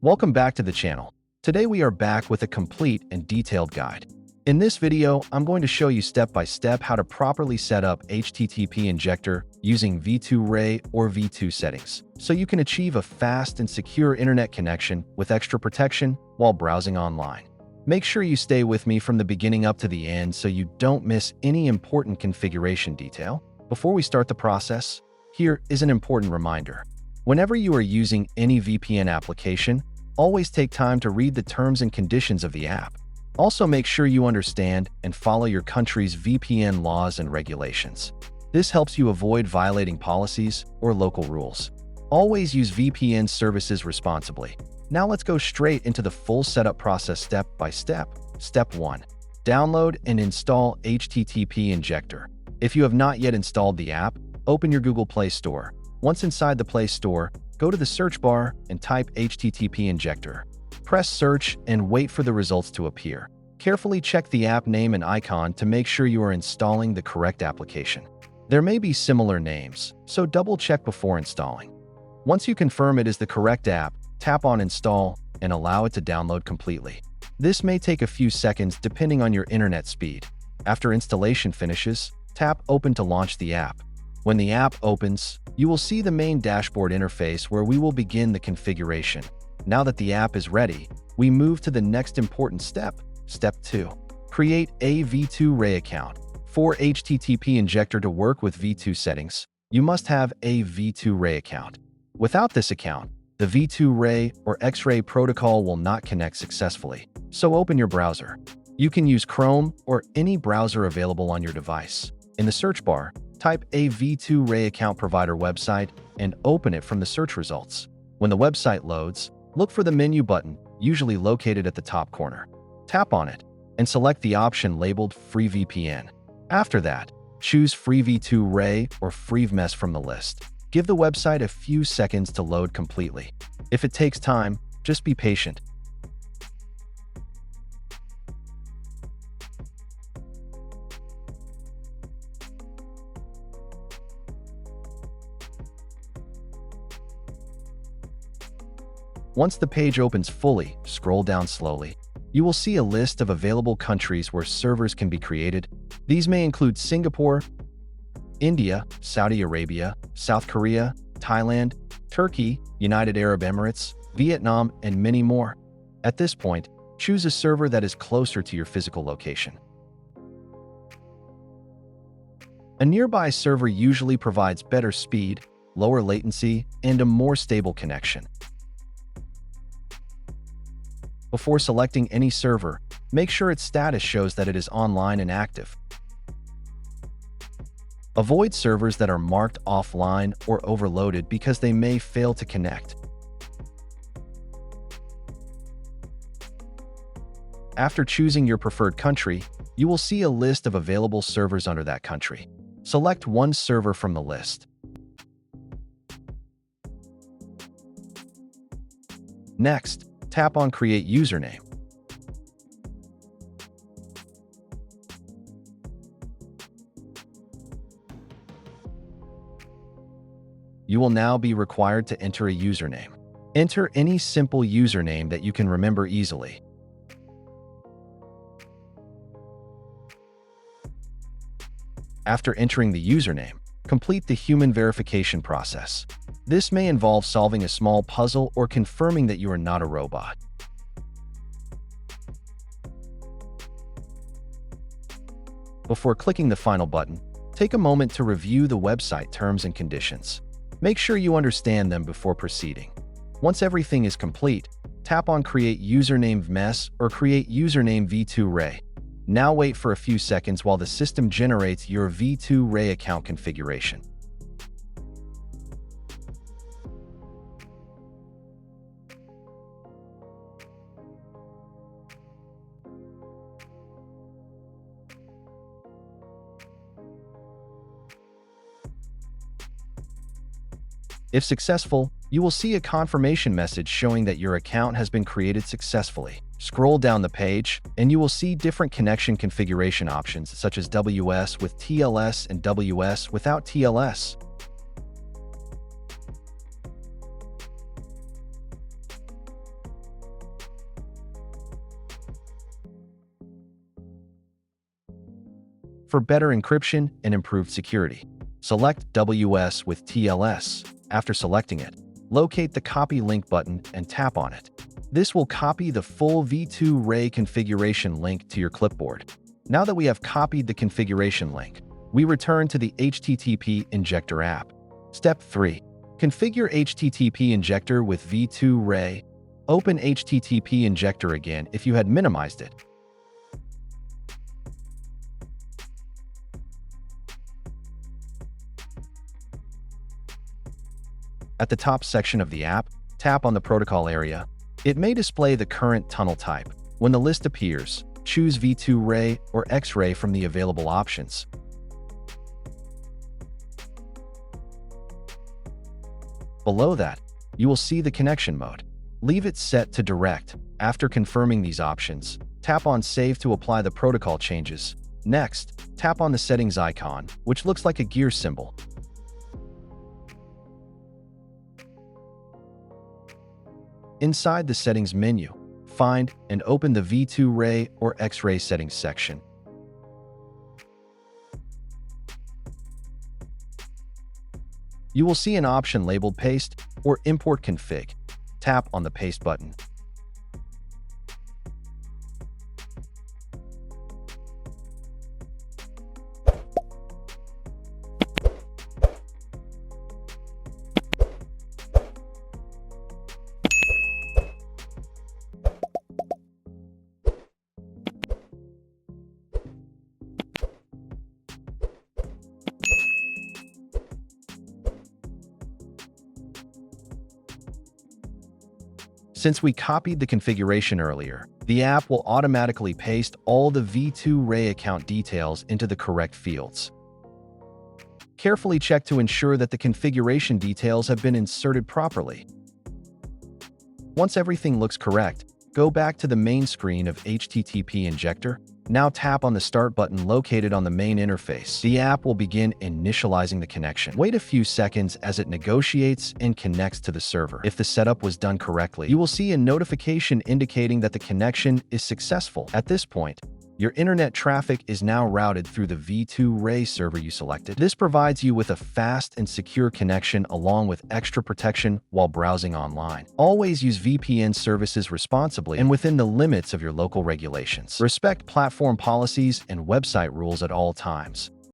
Welcome back to the channel. Today we are back with a complete and detailed guide. In this video, I'm going to show you step by step how to properly set up HTTP Injector using V2Ray or V2 settings, so you can achieve a fast and secure internet connection with extra protection while browsing online. Make sure you stay with me from the beginning up to the end so you don't miss any important configuration detail. Before we start the process, here is an important reminder. Whenever you are using any VPN application, always take time to read the terms and conditions of the app. Also, make sure you understand and follow your country's VPN laws and regulations. This helps you avoid violating policies or local rules. Always use VPN services responsibly. Now let's go straight into the full setup process step by step. Step 1. Download and install HTTP Injector. If you have not yet installed the app, open your Google Play Store. Once inside the Play Store, go to the search bar and type HTTP Injector. Press search and wait for the results to appear. Carefully check the app name and icon to make sure you are installing the correct application. There may be similar names, so double check before installing. Once you confirm it is the correct app, tap on Install and allow it to download completely. This may take a few seconds depending on your internet speed. After installation finishes, tap Open to launch the app. When the app opens, you will see the main dashboard interface where we will begin the configuration. Now that the app is ready, we move to the next important step. Step 2. Create a V2Ray account. For HTTP Injector to work with V2 settings, you must have a V2Ray account. Without this account, the V2Ray or Xray protocol will not connect successfully. So open your browser. You can use Chrome or any browser available on your device. In the search bar, type a V2Ray account provider website and open it from the search results. When the website loads, look for the menu button, usually located at the top corner. Tap on it and select the option labeled Free VPN. After that, choose Free V2Ray or Free VMS from the list. Give the website a few seconds to load completely. If it takes time, just be patient. Once the page opens fully, scroll down slowly. You will see a list of available countries where servers can be created. These may include Singapore, India, Saudi Arabia, South Korea, Thailand, Turkey, United Arab Emirates, Vietnam, and many more. At this point, choose a server that is closer to your physical location. A nearby server usually provides better speed, lower latency, and a more stable connection. Before selecting any server, make sure its status shows that it is online and active. Avoid servers that are marked offline or overloaded because they may fail to connect. After choosing your preferred country, you will see a list of available servers under that country. Select one server from the list. Next, tap on Create Username. You will now be required to enter a username. Enter any simple username that you can remember easily. After entering the username, complete the human verification process. This may involve solving a small puzzle or confirming that you are not a robot. Before clicking the final button, take a moment to review the website terms and conditions. Make sure you understand them before proceeding. Once everything is complete, tap on Create Username VMS or Create Username V2Ray. Now wait for a few seconds while the system generates your V2Ray account configuration. If successful, you will see a confirmation message showing that your account has been created successfully. Scroll down the page, and you will see different connection configuration options such as WS with TLS and WS without TLS. for better encryption and improved security. Select WS with TLS. After selecting it, locate the Copy Link button and tap on it. This will copy the full V2Ray configuration link to your clipboard. Now that we have copied the configuration link, we return to the HTTP Injector app. Step 3. Configure HTTP Injector with V2Ray. Open HTTP Injector again if you had minimized it. At the top section of the app, tap on the protocol area. It may display the current tunnel type. When the list appears, choose V2Ray or Xray from the available options. Below that, you will see the connection mode. Leave it set to direct. After confirming these options, tap on Save to apply the protocol changes. Next, tap on the settings icon, which looks like a gear symbol. Inside the Settings menu, find and open the V2Ray or Xray settings section. You will see an option labeled Paste or Import Config. Tap on the Paste button. Since we copied the configuration earlier, the app will automatically paste all the V2Ray account details into the correct fields. Carefully check to ensure that the configuration details have been inserted properly. Once everything looks correct, go back to the main screen of HTTP Injector. Now tap on the Start button located on the main interface. The app will begin initializing the connection. Wait a few seconds as it negotiates and connects to the server. If the setup was done correctly, you will see a notification indicating that the connection is successful. At this point, your internet traffic is now routed through the V2Ray server you selected. This provides you with a fast and secure connection along with extra protection while browsing online. Always use VPN services responsibly and within the limits of your local regulations. Respect platform policies and website rules at all times.